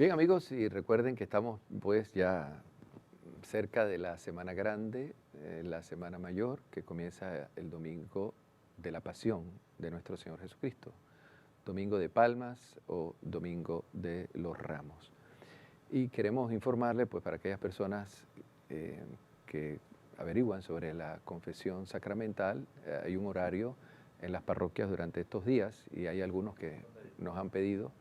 Bien, amigos, y recuerden que estamos pues ya cerca de la Semana Grande, la Semana Mayor, que comienza el domingo de la Pasión de nuestro Señor Jesucristo, Domingo de Palmas o Domingo de los Ramos. Y queremos informarles, pues para aquellas personas que averiguan sobre la confesión sacramental, hay un horario en las parroquias durante estos días y hay algunos que nos han pedido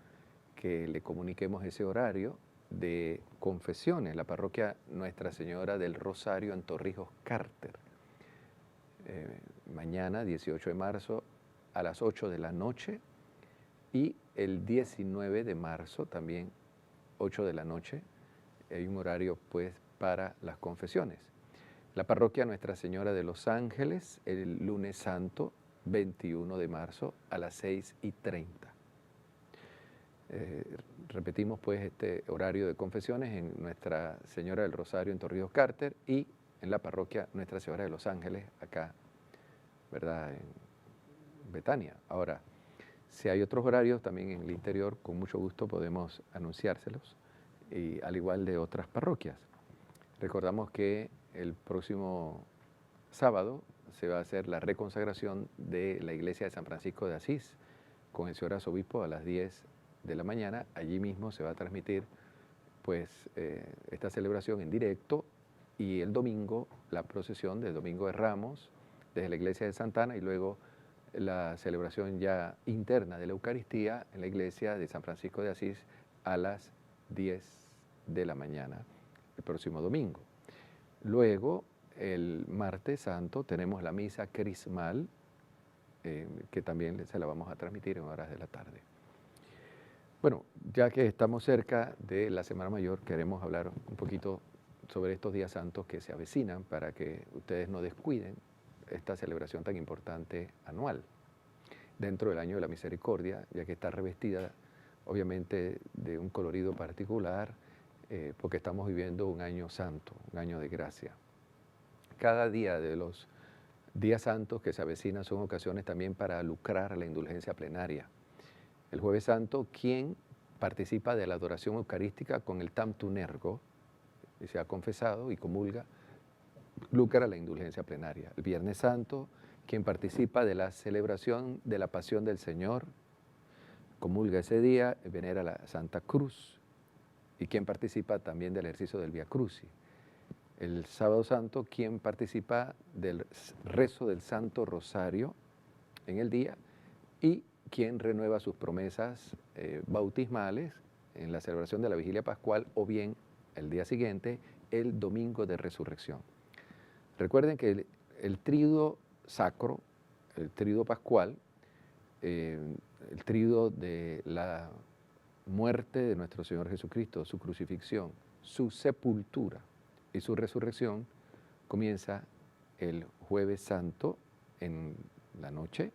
que le comuniquemos ese horario de confesiones, la parroquia Nuestra Señora del Rosario en Torrijos Carter. Mañana, 18 de marzo, a las 8 de la noche, y el 19 de marzo, también 8 de la noche, hay un horario pues para las confesiones. La parroquia Nuestra Señora de los Ángeles, el lunes santo, 21 de marzo, a las 6:30. Repetimos pues este horario de confesiones en Nuestra Señora del Rosario en Torrijos Carter y en la parroquia Nuestra Señora de los Ángeles, acá, ¿verdad?, en Betania. Ahora, si hay otros horarios también en el interior, con mucho gusto podemos anunciárselos, y al igual de otras parroquias. Recordamos que el próximo sábado se va a hacer la reconsagración de la iglesia de San Francisco de Asís con el señor arzobispo a las 10 de la mañana. Allí mismo se va a transmitir pues esta celebración en directo, y el domingo la procesión del Domingo de Ramos desde la iglesia de Santana, y luego la celebración ya interna de la Eucaristía en la iglesia de San Francisco de Asís a las 10 de la mañana el próximo domingo. Luego, el martes santo, tenemos la misa crismal, que también se la vamos a transmitir en horas de la tarde. Bueno, ya que estamos cerca de la Semana Mayor, queremos hablar un poquito sobre estos días santos que se avecinan para que ustedes no descuiden esta celebración tan importante anual dentro del año de la misericordia, ya que está revestida obviamente de un colorido particular, porque estamos viviendo un año santo, un año de gracia. Cada día de los días santos que se avecinan son ocasiones también para lucrar la indulgencia plenaria. El Jueves Santo, quien participa de la adoración eucarística con el Tantum Ergo, y se ha confesado y comulga, lucra la indulgencia plenaria. El Viernes Santo, quien participa de la celebración de la Pasión del Señor, comulga ese día, venera la Santa Cruz, y quien participa también del ejercicio del Vía Crucis. El Sábado Santo, quien participa del rezo del Santo Rosario en el día, y quien renueva sus promesas bautismales en la celebración de la Vigilia Pascual, o bien el día siguiente, el Domingo de Resurrección. Recuerden que el tríduo sacro, el tríduo pascual, el tríduo de la muerte de nuestro Señor Jesucristo, su crucifixión, su sepultura y su resurrección, comienza el Jueves Santo en la noche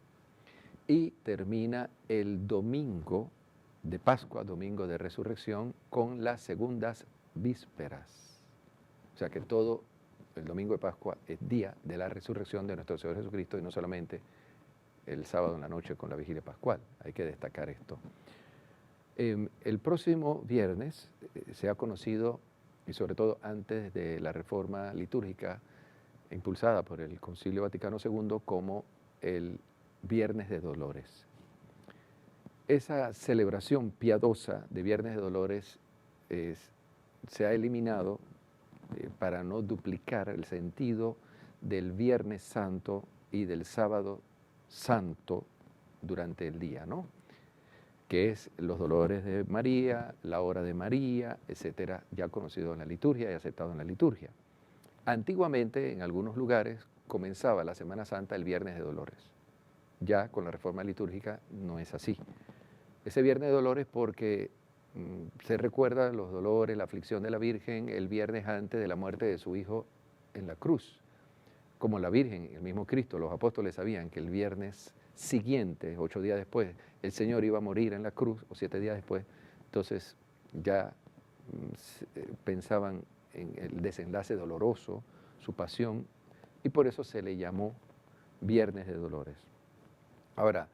y termina el domingo de Pascua, domingo de resurrección, con las segundas vísperas. O sea que todo el domingo de Pascua es día de la resurrección de nuestro Señor Jesucristo, y no solamente el sábado en la noche con la vigilia pascual. Hay que destacar esto. El próximo viernes se ha conocido, y sobre todo antes de la reforma litúrgica impulsada por el Concilio Vaticano II, como el Viernes de Dolores. Esa celebración piadosa de Viernes de Dolores se ha eliminado para no duplicar el sentido del Viernes Santo y del Sábado Santo durante el día, ¿no?, que es los dolores de María, la hora de María, etcétera, ya conocido en la liturgia y aceptado en la liturgia. Antiguamente, en algunos lugares, comenzaba la Semana Santa el Viernes de Dolores. Ya con la reforma litúrgica no es así. Ese Viernes de Dolores porque se recuerda los dolores, la aflicción de la Virgen el viernes antes de la muerte de su Hijo en la cruz. Como la Virgen, el mismo Cristo, los apóstoles sabían que el viernes siguiente, 8 días después, el Señor iba a morir en la cruz, o 7 días después, entonces ya pensaban en el desenlace doloroso, su pasión, y por eso se le llamó Viernes de Dolores. Ahora,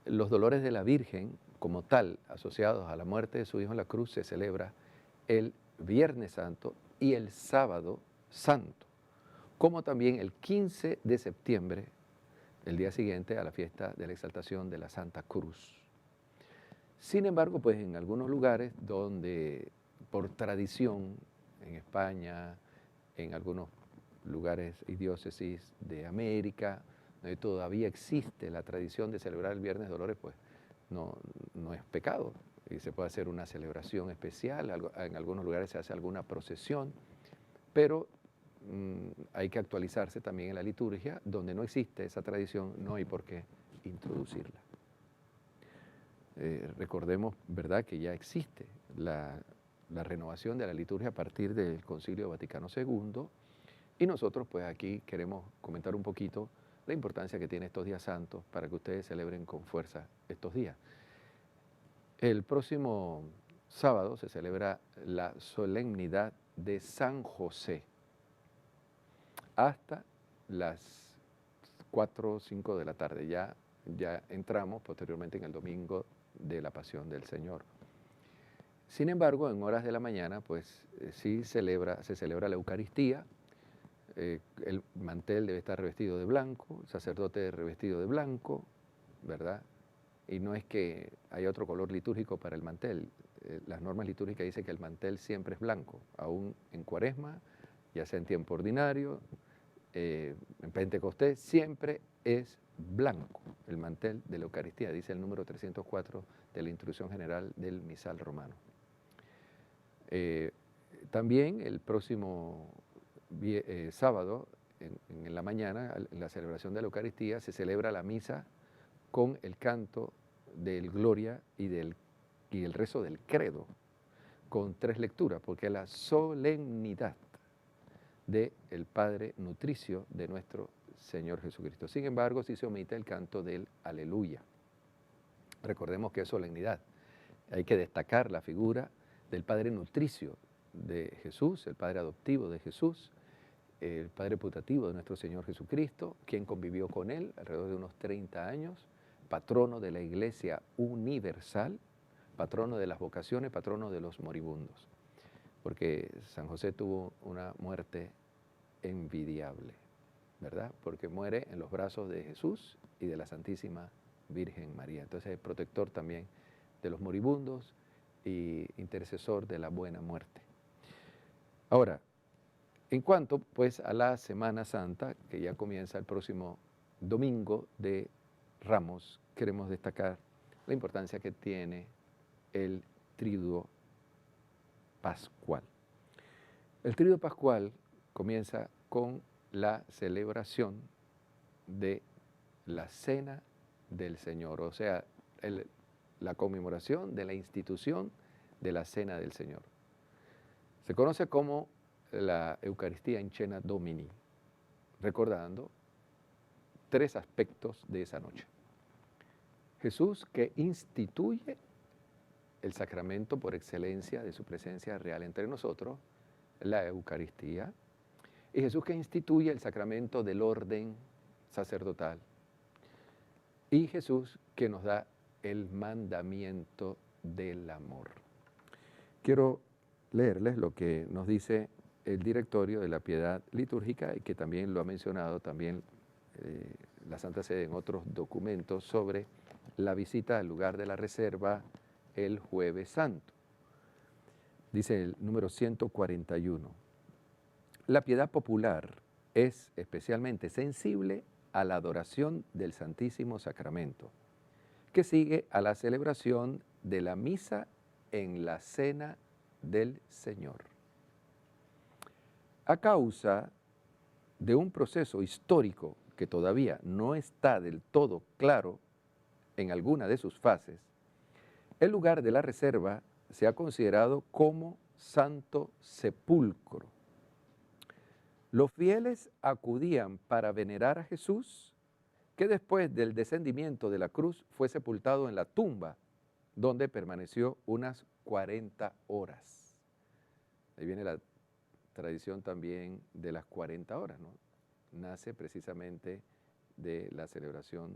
los dolores de la Virgen como tal, asociados a la muerte de su Hijo en la cruz, se celebra el Viernes Santo y el Sábado Santo, como también el 15 de septiembre, el día siguiente a la fiesta de la exaltación de la Santa Cruz. Sin embargo, pues en algunos lugares donde por tradición, en España, en algunos lugares y diócesis de América, donde todavía existe la tradición de celebrar el Viernes de Dolores, pues no es pecado. Y se puede hacer una celebración especial, en algunos lugares se hace alguna procesión, pero hay que actualizarse también en la liturgia. Donde no existe esa tradición, no hay por qué introducirla. Recordemos, ¿verdad?, que ya existe la renovación de la liturgia a partir del Concilio Vaticano II, y nosotros pues aquí queremos comentar un poquito la importancia que tiene estos días santos para que ustedes celebren con fuerza estos días. El próximo sábado se celebra la solemnidad de San José hasta las 4 o 5 de la tarde. Ya entramos posteriormente en el domingo de la Pasión del Señor. Sin embargo, en horas de la mañana, pues sí se celebra la Eucaristía. El mantel debe estar revestido de blanco, el sacerdote revestido de blanco, ¿verdad? Y no es que haya otro color litúrgico para el mantel. Las normas litúrgicas dicen que el mantel siempre es blanco, aún en Cuaresma, ya sea en tiempo ordinario, en Pentecostés, siempre es blanco el mantel de la Eucaristía, dice el número 304 de la Instrucción General del Misal Romano. También el próximo sábado, en la mañana, en la celebración de la Eucaristía, se celebra la misa con el canto del Gloria y el rezo del Credo, con 3 lecturas, porque es la solemnidad del Padre nutricio de nuestro Señor Jesucristo. Sin embargo, sí se omite el canto del Aleluya. Recordemos que es solemnidad. Hay que destacar la figura del Padre nutricio de Jesús, el Padre adoptivo de Jesús, el Padre putativo de nuestro Señor Jesucristo, quien convivió con él alrededor de unos 30 años, patrono de la Iglesia universal, patrono de las vocaciones, patrono de los moribundos. Porque San José tuvo una muerte envidiable, ¿verdad? Porque muere en los brazos de Jesús y de la Santísima Virgen María. Entonces es protector también de los moribundos y intercesor de la buena muerte. Ahora, en cuanto pues a la Semana Santa, que ya comienza el próximo domingo de Ramos, queremos destacar la importancia que tiene el Triduo Pascual. El Triduo Pascual comienza con la celebración de la Cena del Señor, o sea, la conmemoración de la institución de la Cena del Señor. Se conoce como la Eucaristía in Cena Domini, recordando 3 aspectos de esa noche. Jesús, que instituye el sacramento por excelencia de su presencia real entre nosotros, la Eucaristía, y Jesús, que instituye el sacramento del orden sacerdotal, y Jesús, que nos da el mandamiento del amor. Quiero leerles lo que nos dice el Directorio de la Piedad Litúrgica, y que también lo ha mencionado también la Santa Sede en otros documentos sobre la visita al lugar de la reserva el Jueves Santo. Dice el número 141. La piedad popular es especialmente sensible a la adoración del Santísimo Sacramento, que sigue a la celebración de la misa en la Cena del Señor. A causa de un proceso histórico que todavía no está del todo claro en alguna de sus fases, el lugar de la reserva se ha considerado como Santo Sepulcro. Los fieles acudían para venerar a Jesús, que después del descendimiento de la cruz fue sepultado en la tumba, donde permaneció unas 40 horas. Ahí viene la tradición también de las 40 horas, ¿no? Nace precisamente de la celebración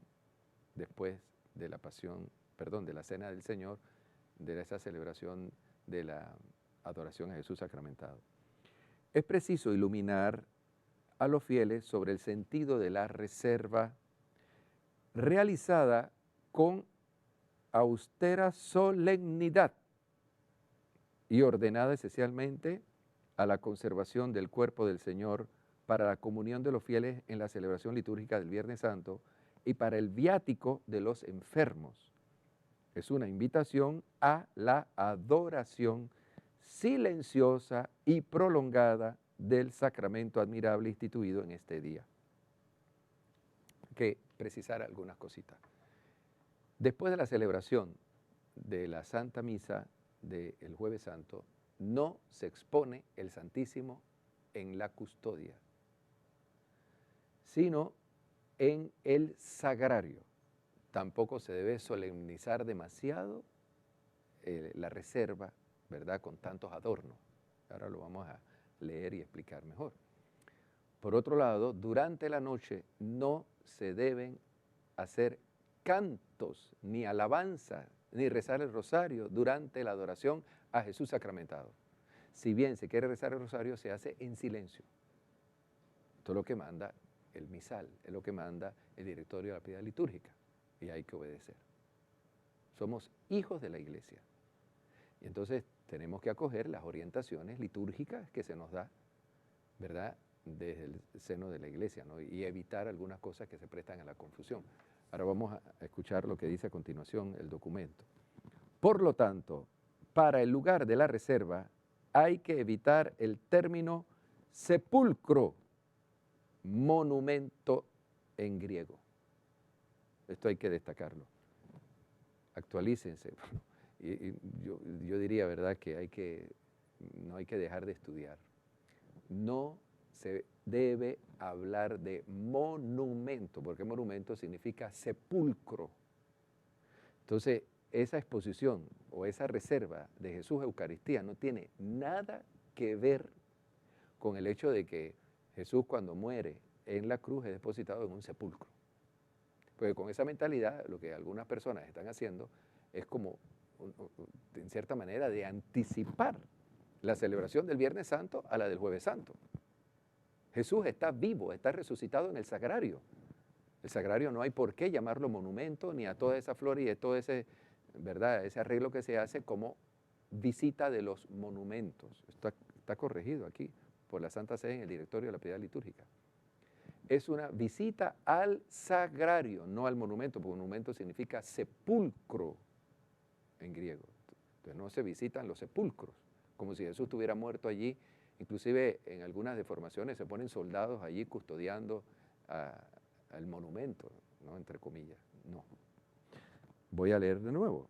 después de la pasión perdón, de la Cena del Señor, de esa celebración de la adoración a Jesús sacramentado. Es preciso iluminar a los fieles sobre el sentido de la reserva realizada con austera solemnidad y ordenada esencialmente a la conservación del cuerpo del Señor para la comunión de los fieles en la celebración litúrgica del Viernes Santo y para el viático de los enfermos. Es una invitación a la adoración silenciosa y prolongada del sacramento admirable instituido en este día. Hay que precisar algunas cositas. Después de la celebración de la Santa Misa del Jueves Santo, no se expone el Santísimo en la custodia, sino en el sagrario. Tampoco se debe solemnizar demasiado la reserva, ¿verdad?, con tantos adornos. Ahora lo vamos a leer y explicar mejor. Por otro lado, durante la noche no se deben hacer cantos, ni alabanzas, ni rezar el rosario durante la adoración a Jesús sacramentado. Si bien se quiere rezar el rosario, se hace en silencio. Esto es lo que manda el misal, es lo que manda el directorio de la piedad litúrgica, y hay que obedecer. Somos hijos de la Iglesia, y entonces tenemos que acoger las orientaciones litúrgicas que se nos da, ¿verdad?, desde el seno de la Iglesia, ¿no?, y evitar algunas cosas que se prestan a la confusión. Ahora vamos a escuchar lo que dice a continuación el documento. Por lo tanto, para el lugar de la reserva hay que evitar el término sepulcro, monumento en griego. Esto hay que destacarlo. Actualícense. Y yo diría, ¿verdad?, que no hay que dejar de estudiar. No se debe hablar de monumento, porque monumento significa sepulcro. Entonces, esa exposición o esa reserva de Jesús Eucaristía no tiene nada que ver con el hecho de que Jesús, cuando muere en la cruz, es depositado en un sepulcro. Porque con esa mentalidad, lo que algunas personas están haciendo es como, en cierta manera, de anticipar la celebración del Viernes Santo a la del Jueves Santo. Jesús está vivo, está resucitado en el sagrario. El sagrario no hay por qué llamarlo monumento, ni a toda esa flor y a todo ese, ¿verdad?, ese arreglo que se hace como visita de los monumentos. Está corregido aquí por la Santa Sede en el directorio de la piedad litúrgica. Es una visita al sagrario, no al monumento, porque monumento significa sepulcro en griego. Entonces no se visitan los sepulcros, como si Jesús estuviera muerto allí. Inclusive en algunas deformaciones se ponen soldados allí custodiando al monumento, ¿no?, entre comillas. No. Voy a leer de nuevo.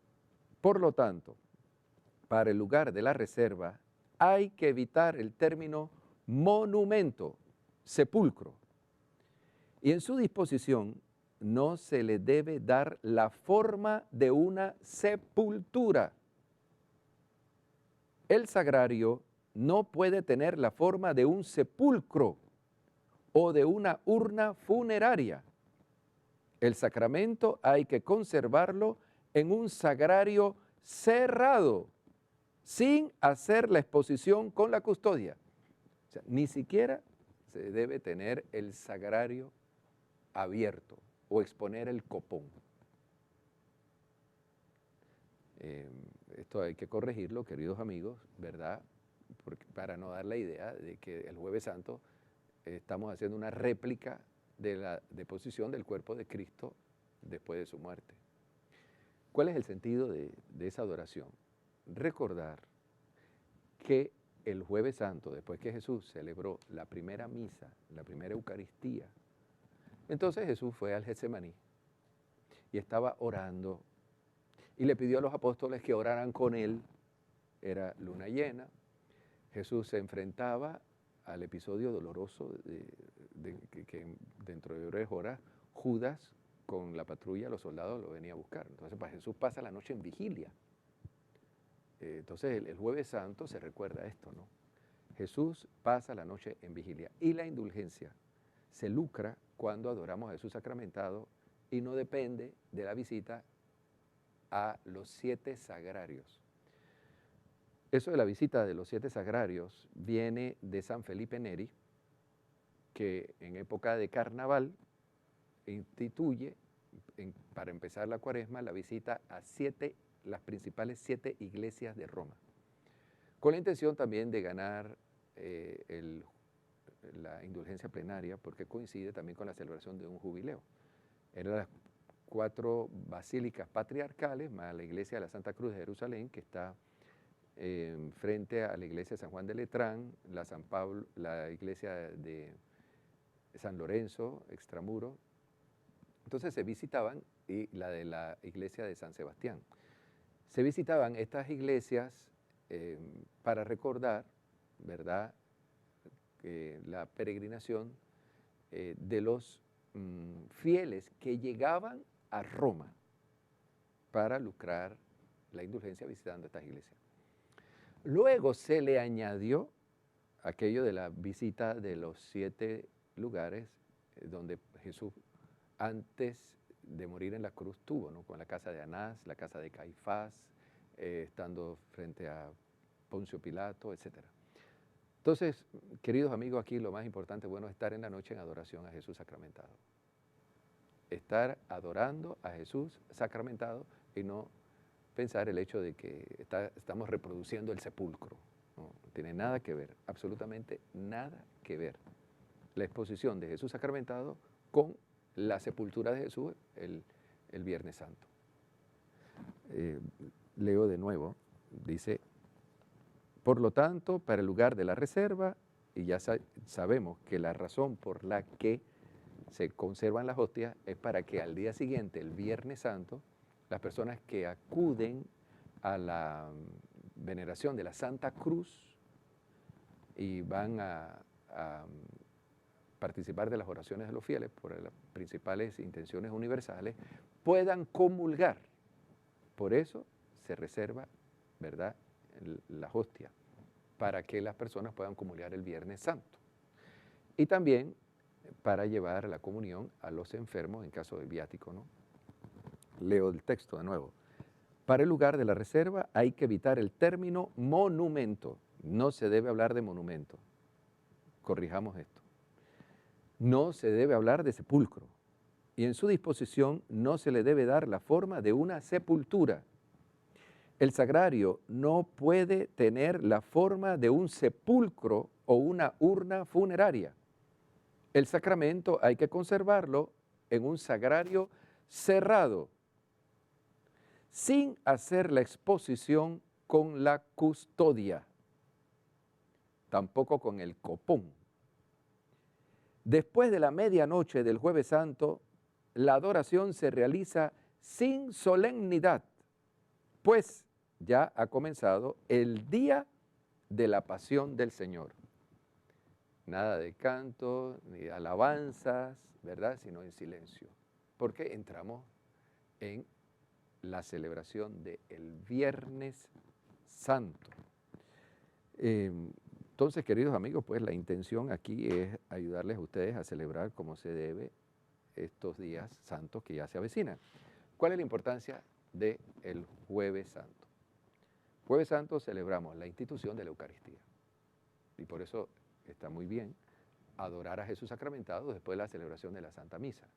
Por lo tanto, para el lugar de la reserva hay que evitar el término monumento, sepulcro. Y en su disposición no se le debe dar la forma de una sepultura. El sagrario no puede tener la forma de un sepulcro o de una urna funeraria. El sacramento hay que conservarlo en un sagrario cerrado, sin hacer la exposición con la custodia. O sea, ni siquiera se debe tener el sagrario abierto o exponer el copón. Esto hay que corregirlo, queridos amigos, ¿verdad?, para no dar la idea de que el Jueves Santo estamos haciendo una réplica de la deposición del cuerpo de Cristo después de su muerte. ¿Cuál es el sentido de esa adoración? Recordar que el Jueves Santo, después que Jesús celebró la primera misa, la primera Eucaristía, entonces Jesús fue al Getsemaní y estaba orando y le pidió a los apóstoles que oraran con él. Era luna llena. Jesús se enfrentaba al episodio doloroso que dentro de breves horas Judas con la patrulla, los soldados lo venía a buscar. Entonces Jesús pasa la noche en vigilia. Entonces el Jueves Santo se recuerda esto, ¿no? Jesús pasa la noche en vigilia y la indulgencia se lucra cuando adoramos a Jesús sacramentado y no depende de la visita a los 7 sagrarios. Eso de la visita de los 7 sagrarios viene de San Felipe Neri, que en época de carnaval instituye, para empezar la cuaresma, la visita a las principales 7 iglesias de Roma, con la intención también de ganar la indulgencia plenaria, porque coincide también con la celebración de un jubileo. Eran las 4 basílicas patriarcales, más la iglesia de la Santa Cruz de Jerusalén, que está frente a la iglesia de San Juan de Letrán, la San Pablo, la iglesia de San Lorenzo, extramuro. Entonces se visitaban, y la de la iglesia de San Sebastián. Se visitaban estas iglesias para recordar, ¿verdad?, la peregrinación de los fieles que llegaban a Roma para lucrar la indulgencia visitando estas iglesias. Luego se le añadió aquello de la visita de los 7 lugares donde Jesús, antes de morir en la cruz, tuvo, ¿no?, con la casa de Anás, la casa de Caifás, estando frente a Poncio Pilato, etc. Entonces, queridos amigos, aquí lo más importante, bueno, es estar en la noche en adoración a Jesús sacramentado. Estar adorando a Jesús sacramentado y no pensar el hecho de que estamos reproduciendo el sepulcro. No tiene nada que ver, absolutamente nada que ver la exposición de Jesús sacramentado con la sepultura de Jesús el Viernes Santo. Leo de nuevo, dice: por lo tanto, para el lugar de la reserva, y ya sabemos que la razón por la que se conservan las hostias es para que al día siguiente, el Viernes Santo, las personas que acuden a la veneración de la Santa Cruz y van a participar de las oraciones de los fieles por las principales intenciones universales, puedan comulgar. Por eso se reserva, ¿verdad?, las hostias, para que las personas puedan comulgar el Viernes Santo. Y también para llevar la comunión a los enfermos en caso de viático, ¿no? Leo el texto de nuevo. Para el lugar de la reserva hay que evitar el término monumento. No se debe hablar de monumento. Corrijamos esto. No se debe hablar de sepulcro. Y en su disposición no se le debe dar la forma de una sepultura. El sagrario no puede tener la forma de un sepulcro o una urna funeraria. El sacramento hay que conservarlo en un sagrario cerrado, sin hacer la exposición con la custodia, tampoco con el copón. Después de la medianoche del Jueves Santo, la adoración se realiza sin solemnidad, pues ya ha comenzado el día de la pasión del Señor. Nada de canto, ni de alabanzas, ¿verdad?, sino en silencio, porque entramos en la celebración del Viernes Santo. Entonces, queridos amigos, pues la intención aquí es ayudarles a ustedes a celebrar como se debe estos días santos que ya se avecinan. ¿Cuál es la importancia del Jueves Santo? Jueves Santo celebramos la institución de la Eucaristía, y por eso está muy bien adorar a Jesús sacramentado después de la celebración de la Santa Misa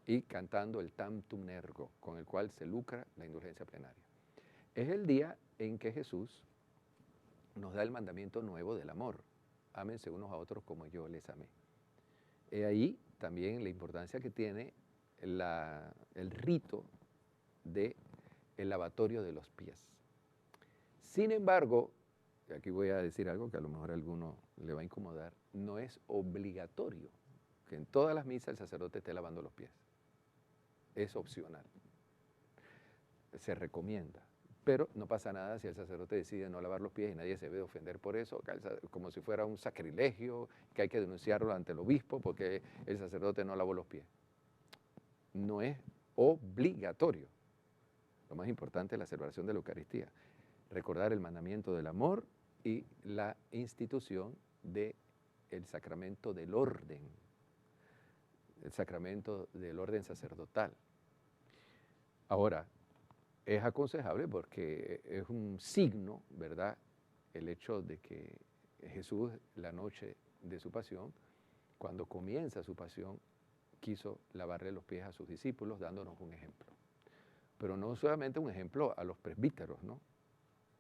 y cantando el Tantum Ergo, con el cual se lucra la indulgencia plenaria. Es el día en que Jesús nos da el mandamiento nuevo del amor. Ámense unos a otros como yo les amé. He ahí también la importancia que tiene el rito del lavatorio de los pies. Sin embargo, y aquí voy a decir algo que a lo mejor a alguno le va a incomodar, no es obligatorio que en todas las misas el sacerdote esté lavando los pies. Es opcional. Se recomienda. Pero no pasa nada si el sacerdote decide no lavar los pies y nadie se debe ofender por eso, como si fuera un sacrilegio, que hay que denunciarlo ante el obispo porque el sacerdote no lavó los pies. No es obligatorio. Lo más importante es la celebración de la Eucaristía. Recordar el mandamiento del amor y la institución del sacramento del orden, el sacramento del orden sacerdotal. Ahora, es aconsejable porque es un signo, ¿verdad? El hecho de que Jesús, la noche de su pasión, cuando comienza su pasión, quiso lavarle los pies a sus discípulos, dándonos un ejemplo. Pero no solamente un ejemplo a los presbíteros, ¿no?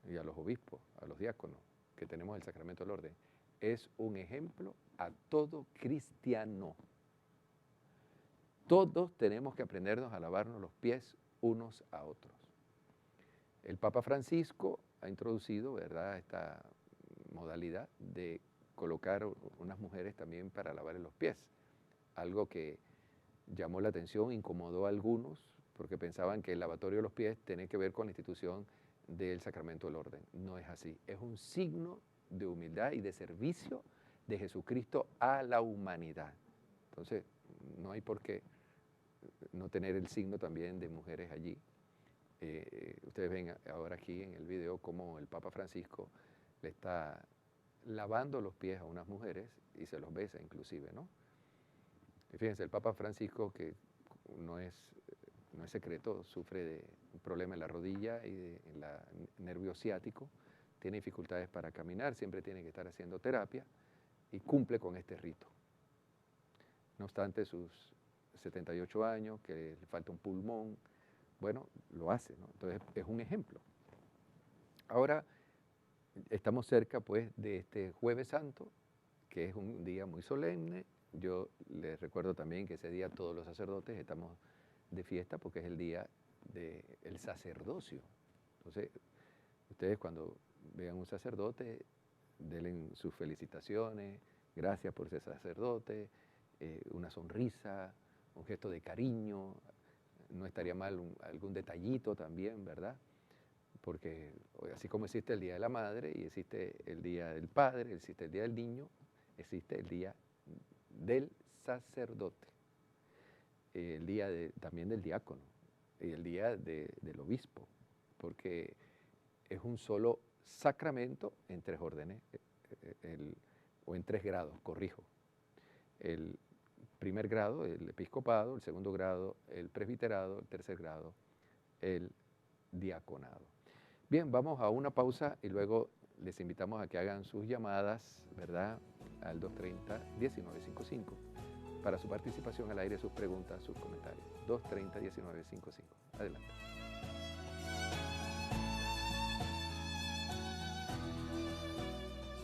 Y a los obispos, a los diáconos, que tenemos el sacramento del orden. Es un ejemplo a todo cristiano. Todos tenemos que aprendernos a lavarnos los pies unos a otros. El Papa Francisco ha introducido, ¿verdad?, esta modalidad de colocar unas mujeres también para lavar los pies, algo que llamó la atención, incomodó a algunos, porque pensaban que el lavatorio de los pies tenía que ver con la institución del sacramento del orden. No es así, es un signo de humildad y de servicio de Jesucristo a la humanidad. Entonces, no hay por qué no tener el signo también de mujeres allí. Ustedes ven ahora aquí en el video cómo el Papa Francisco le está lavando los pies a unas mujeres y se los besa inclusive, ¿no? Y fíjense, el Papa Francisco, que no es secreto, sufre de un problema en la rodilla y en el nervio ciático, tiene dificultades para caminar, siempre tiene que estar haciendo terapia y cumple con este rito. No obstante sus 78 años, que le falta un pulmón, bueno, lo hace, ¿no? Entonces es un ejemplo. Ahora estamos cerca pues de este Jueves Santo, que es un día muy solemne. Yo les recuerdo también que ese día todos los sacerdotes estamos de fiesta porque es el día del sacerdocio. Entonces, ustedes cuando vean un sacerdote, denle sus felicitaciones, gracias por ser sacerdote, una sonrisa, un gesto de cariño, no estaría mal algún detallito también, ¿verdad? Porque así como existe el Día de la Madre y existe el Día del Padre, existe el Día del Niño, existe el Día del Sacerdote, el día también del diácono y el día del obispo, porque es un solo sacramento en tres órdenes, o en tres grados, corrijo. El primer grado, el episcopado; el segundo grado, el presbiterado; el tercer grado, el diaconado. Bien, vamos a una pausa y luego les invitamos a que hagan sus llamadas, ¿verdad?, al 230-1955 para su participación al aire, sus preguntas, sus comentarios. 230-1955. Adelante.